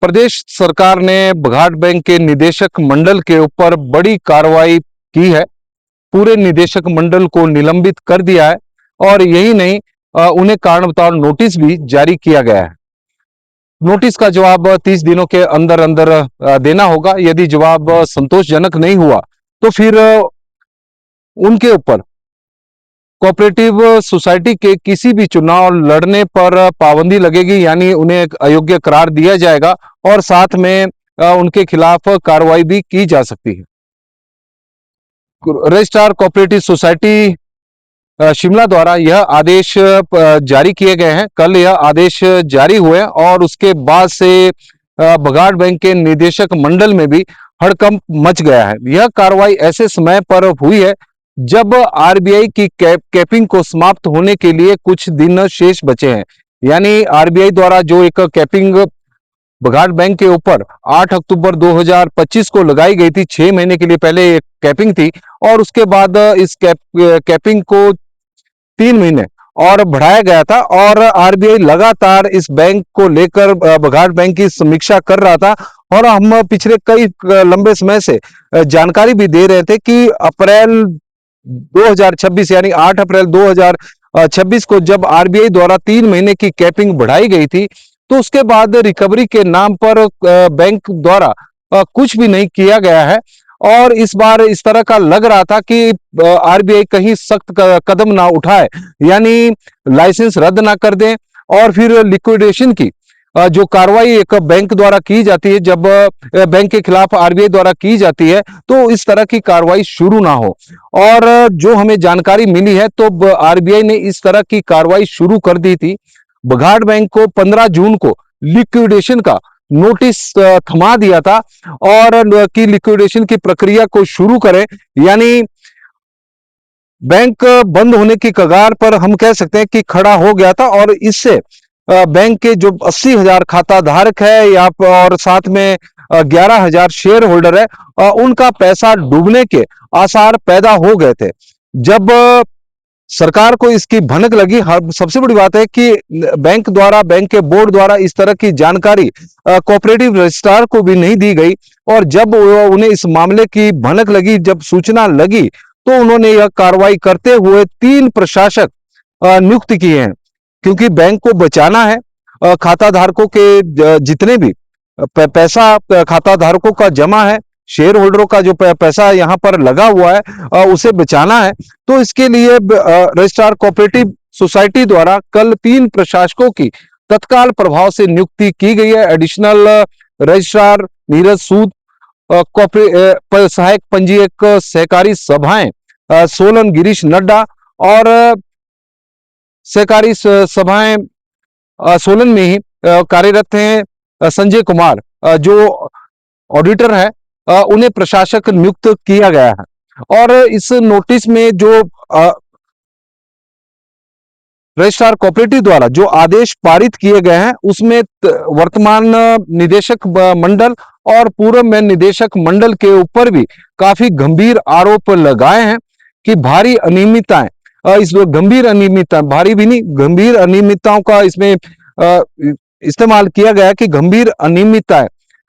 प्रदेश सरकार ने बघाट बैंक के निदेशक मंडल के ऊपर बड़ी कार्रवाई की है। पूरे निदेशक मंडल को निलंबित कर दिया है और यही नहीं, उन्हें कारण बताओ नोटिस भी जारी किया गया है। नोटिस का जवाब 30 दिनों के अंदर अंदर देना होगा। यदि जवाब संतोषजनक नहीं हुआ तो फिर उनके ऊपर कोऑपरेटिव सोसाइटी के किसी भी चुनाव लड़ने पर पाबंदी लगेगी, यानी उन्हें अयोग्य करार दिया जाएगा और साथ में उनके खिलाफ कार्रवाई भी की जा सकती है। रजिस्ट्रार कोऑपरेटिव सोसाइटी शिमला द्वारा यह आदेश जारी किए गए हैं। कल यह आदेश जारी हुए और उसके बाद से बघाट बैंक के निदेशक मंडल में भी हड़कंप मच गया है। यह कार्रवाई ऐसे समय पर हुई है जब आरबीआई की कैपिंग को समाप्त होने के लिए कुछ दिन शेष बचे हैं। यानी आरबीआई द्वारा जो एक कैपिंग बघाट बैंक के ऊपर 8 अक्टूबर 2025 को लगाई गई थी, 6 महीने के लिए पहले एक कैपिंग थी और उसके बाद इस कैपिंग को 3 महीने और बढ़ाया गया था और आरबीआई लगातार इस बैंक को लेकर बघाट बैंक की समीक्षा कर रहा था। और हम पिछले कई लंबे समय से जानकारी भी दे रहे थे कि अप्रैल 2026 यानी 8 अप्रैल 2026 को जब आरबीआई द्वारा 3 महीने की कैपिंग बढ़ाई गई थी, तो उसके बाद रिकवरी के नाम पर बैंक द्वारा कुछ भी नहीं किया गया है। और इस बार इस तरह का लग रहा था कि आरबीआई कहीं सख्त कदम ना उठाए, यानी लाइसेंस रद्द ना कर दें और फिर लिक्विडेशन की जो कार्रवाई एक बैंक द्वारा की जाती है, जब बैंक के खिलाफ आरबीआई द्वारा की जाती है तो इस तरह की कार्रवाई शुरू ना हो। और जो हमें जानकारी मिली है तो आरबीआई ने इस तरह की कार्रवाई शुरू कर दी थी। बघाट बैंक को 15 जून को लिक्विडेशन का नोटिस थमा दिया था और की लिक्विडेशन की प्रक्रिया को शुरू करें, यानी बैंक बंद होने की कगार पर हम कह सकते हैं कि खड़ा हो गया था। और इससे बैंक के जो 80,000 खाता धारक है या और साथ में 11,000 शेयर होल्डर है, उनका पैसा डूबने के आसार पैदा हो गए थे। जब सरकार को इसकी भनक लगी, सबसे बड़ी बात है कि बैंक द्वारा, बैंक के बोर्ड द्वारा इस तरह की जानकारी कोऑपरेटिव रजिस्ट्रार को भी नहीं दी गई और जब उन्हें इस मामले की भनक लगी, जब सूचना लगी, तो उन्होंने यह कार्रवाई करते हुए 3 प्रशासक नियुक्त किए हैं। क्योंकि बैंक को बचाना है, खाता धारकों के जितने भी पैसा खाता धारकों का जमा है, शेयर होल्डरों का जो पैसा यहाँ पर लगा हुआ है, उसे बचाना है। तो इसके लिए रजिस्ट्रार कोऑपरेटिव सोसाइटी द्वारा कल 3 प्रशासकों की तत्काल प्रभाव से नियुक्ति की गई है। एडिशनल रजिस्ट्रार नीरज सूद, सहायक पंजीयक सहकारी सभाएं सोलन गिरीश नड्डा और सहकारी सभाएं सोलन में ही कार्यरत हैं संजय कुमार, जो ऑडिटर है, उन्हें प्रशासक नियुक्त किया गया है। और इस नोटिस में जो रजिस्ट्रार कोऑपरेटिव द्वारा जो आदेश पारित किए गए हैं, उसमें वर्तमान निदेशक मंडल और पूर्व में निदेशक मंडल के ऊपर भी काफी गंभीर आरोप लगाए हैं कि भारी अनियमितताएं, इस गंभीर अनियमितता, भारी भी नहीं, गंभीर अनियमितताओं का इसमें इस्तेमाल किया गया कि गंभीर अनियमितताएं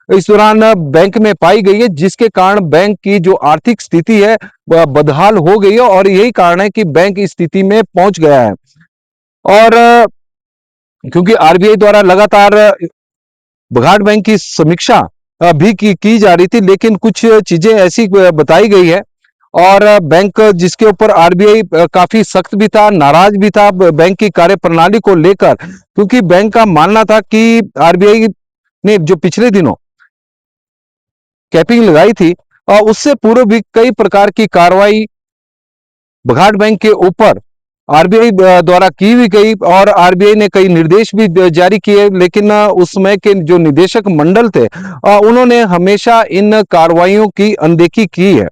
इस दौरान बैंक में पाई गई है, जिसके कारण बैंक की जो आर्थिक स्थिति है वह बदहाल हो गई है और यही कारण है कि बैंक इस स्थिति में पहुंच गया है। और क्योंकि आरबीआई द्वारा लगातार बघाट बैंक की समीक्षा भी की जा रही थी, लेकिन कुछ चीजें ऐसी बताई गई है और बैंक जिसके ऊपर आरबीआई काफी सख्त भी था, नाराज भी था बैंक की कार्यप्रणाली को लेकर, क्योंकि बैंक का मानना था कि आरबीआई ने जो पिछले दिनों कैपिंग लगाई थी, उससे पूर्व भी कई प्रकार की कार्रवाई बघाट बैंक के ऊपर आरबीआई द्वारा की भी गई और आरबीआई ने कई निर्देश भी जारी किए, लेकिन उस समय के जो निदेशक मंडल थे, उन्होंने हमेशा इन कार्रवाइयों की अनदेखी की है।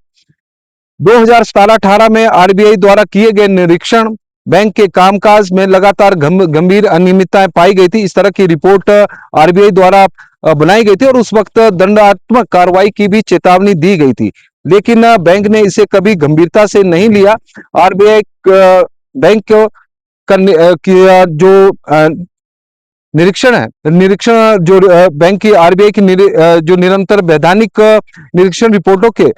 2017-18 में आरबीआई द्वारा किए गए निरीक्षण बैंक के कामकाज में लगातार गंभीर अनियमितताएं पाई गई थी। इस तरह की रिपोर्ट आरबीआई द्वारा बनाई गई थी और उस वक्त दंडात्मक कार्रवाई की भी चेतावनी दी गई थी, लेकिन बैंक ने इसे कभी गंभीरता से नहीं लिया। आरबीआई बैंक की जो निरीक्षण है, निरीक्षण जो बैंक की आरबीआई की जो निरंतर वैधानिक निरीक्षण रिपोर्टों के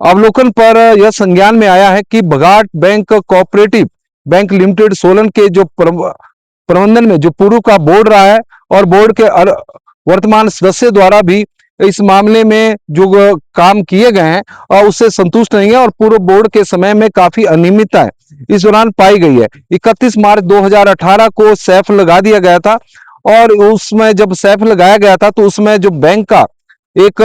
अवलोकन पर यह संज्ञान में आया है कि Baghat bank cooperative bank limited Solan के जो प्रबंधन में जो पूर्व का बोर्ड रहा है और बोर्ड के वर्तमान सदस्य द्वारा भी इस मामले में जो काम किए गए हैं और उससे संतुष्ट नहीं है और पूर्व बोर्ड के समय में काफी अनियमितता इस दौरान पाई गई है। 31 मार्च 2018 को सैफ लगा दिया गया था और उसमें जब सैफ लगाया गया था तो उसमें जो बैंक का एक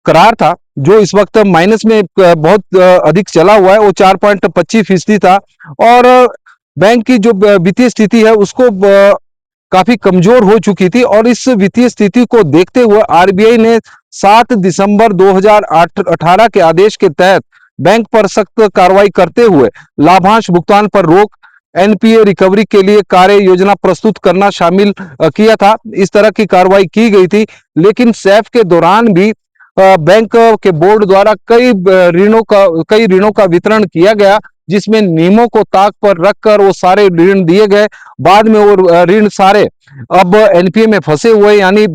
करार था जो इस वक्त माइनस में बहुत अधिक चला हुआ है, वो 4.25% था और बैंक की जो वित्तीय स्थिति है उसको काफी कमजोर हो चुकी थी और इस वित्तीय स्थिति को देखते हुए आरबीआई ने 7 दिसंबर 2018 के आदेश के तहत बैंक पर सख्त कार्रवाई करते हुए लाभांश भुगतान पर रोक, एनपीए रिकवरी के लिए कार्य योजना प्रस्तुत करना शामिल किया था। इस तरह की कार्रवाई की गई थी, लेकिन सैफ के दौरान भी बैंक के बोर्ड द्वारा कई ऋणों का वितरण किया गया, जिसमें नियमों को ताक पर रखकर वो सारे ऋण दिए गए। बाद में वो ऋण सारे अब एनपीए में फंसे हुए, यानी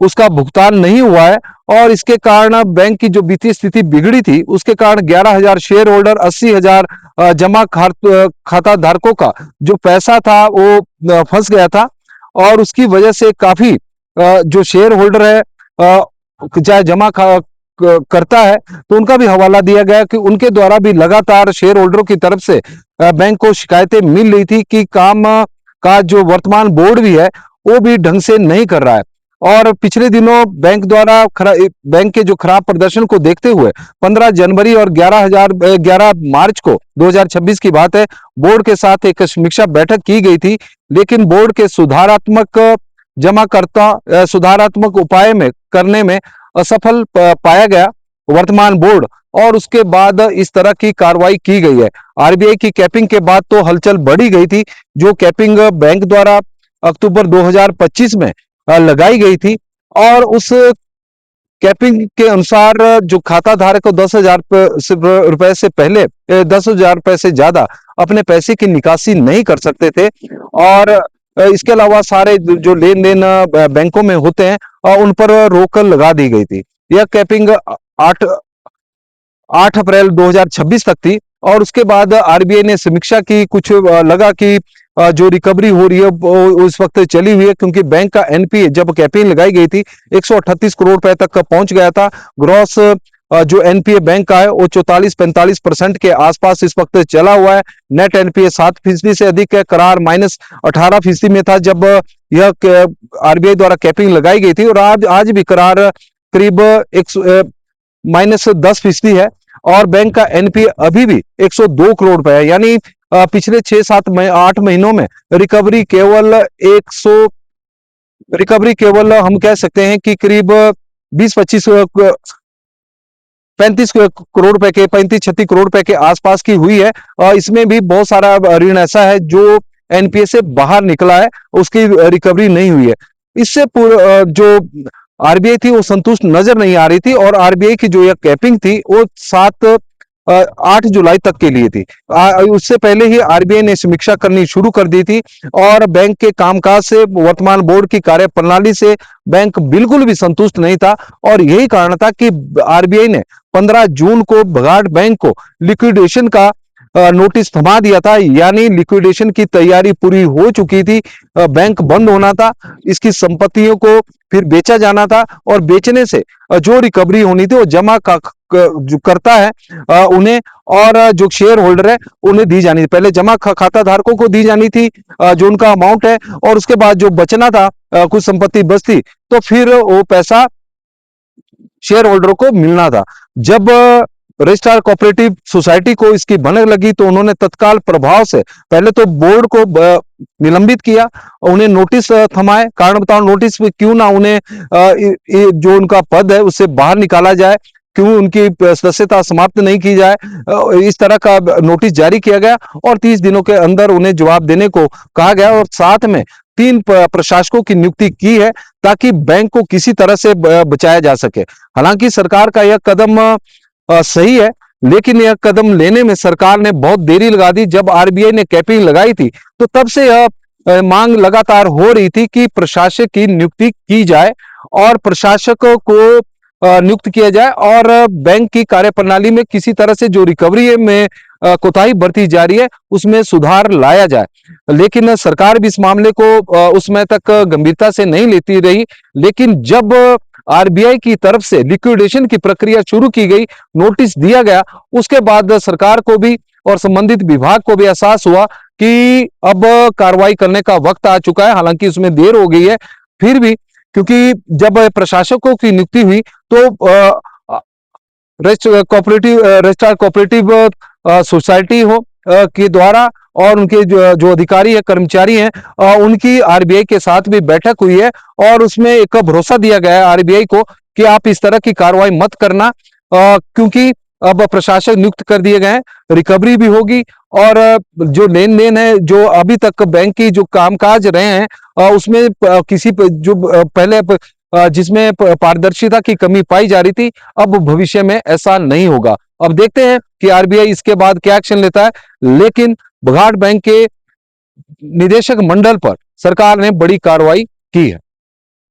उसका भुगतान नहीं हुआ है और इसके कारण बैंक की जो वित्तीय स्थिति बिगड़ी थी उसके कारण 11,000 शेयर होल्डर, 80,000 जमा खाता धारकों का जो पैसा था वो फंस गया था और उसकी वजह से काफी जो शेयर होल्डर है चाहे करता है तो उनका भी हवाला दिया गया कि उनके द्वारा भी लगातार शेयर होल्डरों की तरफ से बैंक को शिकायतें मिल रही थी कि काम का जो वर्तमान बोर्ड भी है वो भी ढंग से नहीं कर रहा है। और पिछले दिनों बैंक द्वारा बैंक के जो खराब प्रदर्शन को देखते हुए 15 जनवरी और 11 मार्च को 2026 की बात है, बोर्ड के साथ एक समीक्षा बैठक की गई थी, लेकिन बोर्ड के सुधारात्मक उपाय में करने में असफल पाया गया वर्तमान बोर्ड और उसके बाद इस तरह की कार्रवाई की गई है। आरबीआई की कैपिंग के बाद तो हलचल बढ़ी गई थी, जो कैपिंग बैंक द्वारा अक्टूबर 2025 में लगाई गई थी और उस कैपिंग के अनुसार जो खाता धारक को 10,000 रुपए से पहले 10,000 रुपए से ज्यादा अपने पैसे की निकासी नहीं कर सकते थे और इसके अलावा सारे जो लेन देन बैंकों में होते हैं उन पर रोक लगा दी गई थी। यह कैपिंग 8 अप्रैल 2026 तक थी और उसके बाद आरबीआई ने समीक्षा की, कुछ लगा कि जो रिकवरी हो रही है वो उस वक्त चली हुई है, क्योंकि बैंक का एनपीए जब कैपिंग लगाई गई थी 138 करोड़ रुपए तक पहुंच गया था। ग्रॉस जो एनपीए बैंक का है वो 44-45% के आसपास इस वक्त चला हुआ है। नेट एनपीए 7% से अधिक है, करार -18% में था जब यह आरबीआई द्वारा कैपिंग लगाई गई थी और आज भी करार करीब -10% है और बैंक का एनपीए अभी भी 102 करोड़ रुपए है, यानी पिछले 6-8 महीनों में रिकवरी केवल हम कह सकते हैं कि करीब 20-25 35 करोड़ रुपए के 35-36 करोड़ रुपए के आसपास की हुई है और इसमें भी बहुत सारा ऋण ऐसा है जो एनपीए से बाहर निकला है, उसकी रिकवरी नहीं हुई है। इससे जो आरबीआई थी वो संतुष्ट नजर नहीं आ रही थी और आरबीआई की जो यह कैपिंग थी वो 8 जुलाई तक के लिए थी। उससे पहले ही आरबीआई ने समीक्षा करनी शुरू कर दी थी और बैंक के कामकाज से, वर्तमान बोर्ड की कार्य प्रणाली से बैंक बिल्कुल भी संतुष्ट नहीं था और यही कारण था कि आरबीआई ने 15 जून को बघाट बैंक को लिक्विडेशन का नोटिस थमा दिया था, यानी लिक्विडेशन की तैयारी पूरी हो चुकी थी। बैंक बंद होना था, इसकी संपत्तियों को फिर बेचा जाना था और बेचने से जो रिकवरी होनी थी वो जमा जो करता है उन्हें और जो शेयर होल्डर है उन्हें दी जानी थी। पहले जमा खाता धारकों को दी जानी थी जो उनका अमाउंट है और उसके बाद जो बचना था, कुछ संपत्ति बचती तो फिर वो पैसा शेयर होल्डरों को मिलना था। जब रजिस्ट्रार कोऑपरेटिव सोसाइटी को इसकी भनक लगी तो उन्होंने तत्काल प्रभाव से पहले तो बोर्ड को निलंबित किया, उन्हें नोटिस थमाए। कारण बताओ नोटिस में क्यों ना उन्हें जो उनका पद है उससे बाहर निकाला जाए, क्यों उनकी सदस्यता समाप्त नहीं की जाए, इस तरह का नोटिस जारी किया गया और 30 दिनों के अंदर उन्हें जवाब देने को कहा गया और साथ में 3 प्रशासकों की नियुक्ति की है ताकि बैंक को किसी तरह से बचाया जा सके। हालांकि सरकार का यह कदम सही है, लेकिन यह कदम लेने में सरकार ने बहुत देरी लगा दी। जब आरबीआई ने कैपिंग लगाई थी तो तब से यह मांग लगातार हो रही थी कि प्रशासक की नियुक्ति की जाए और प्रशासकों को नियुक्त किया जाए और बैंक की कार्यप्रणाली में किसी तरह से जो रिकवरी में कोताही बरती जा रही है उसमें सुधार लाया जाए। लेकिन सरकार भी इस मामले को उस समय तक गंभीरता से नहीं लेती रही। लेकिन जब आरबीआई की तरफ से लिक्विडेशन की प्रक्रिया शुरू की गई, नोटिस दिया गया, उसके बाद सरकार को भी और संबंधित विभाग को भी एहसास हुआ कि अब कार्रवाई करने का वक्त आ चुका है। हालांकि उसमें देर हो गई है, फिर भी क्योंकि जब प्रशासकों की नियुक्ति हुई तो रजिस्ट्रार कोऑपरेटिव सोसाइटी हो के द्वारा और उनके जो अधिकारी है, कर्मचारी हैं, उनकी आरबीआई के साथ भी बैठक हुई है और उसमें एक भरोसा दिया गया है आरबीआई को कि आप इस तरह की कार्रवाई मत करना, क्योंकि अब प्रशासक नियुक्त कर दिए गए हैं, रिकवरी भी होगी और जो लेन देन है, जो अभी तक बैंक की जो कामकाज रहे हैं उसमें किसी जो पहले जिसमें पारदर्शिता की कमी पाई जा रही थी, अब भविष्य में ऐसा नहीं होगा। अब देखते हैं कि आरबीआई इसके बाद क्या एक्शन लेता है। लेकिन बघाट बैंक के निदेशक मंडल पर सरकार ने बड़ी कार्रवाई की है।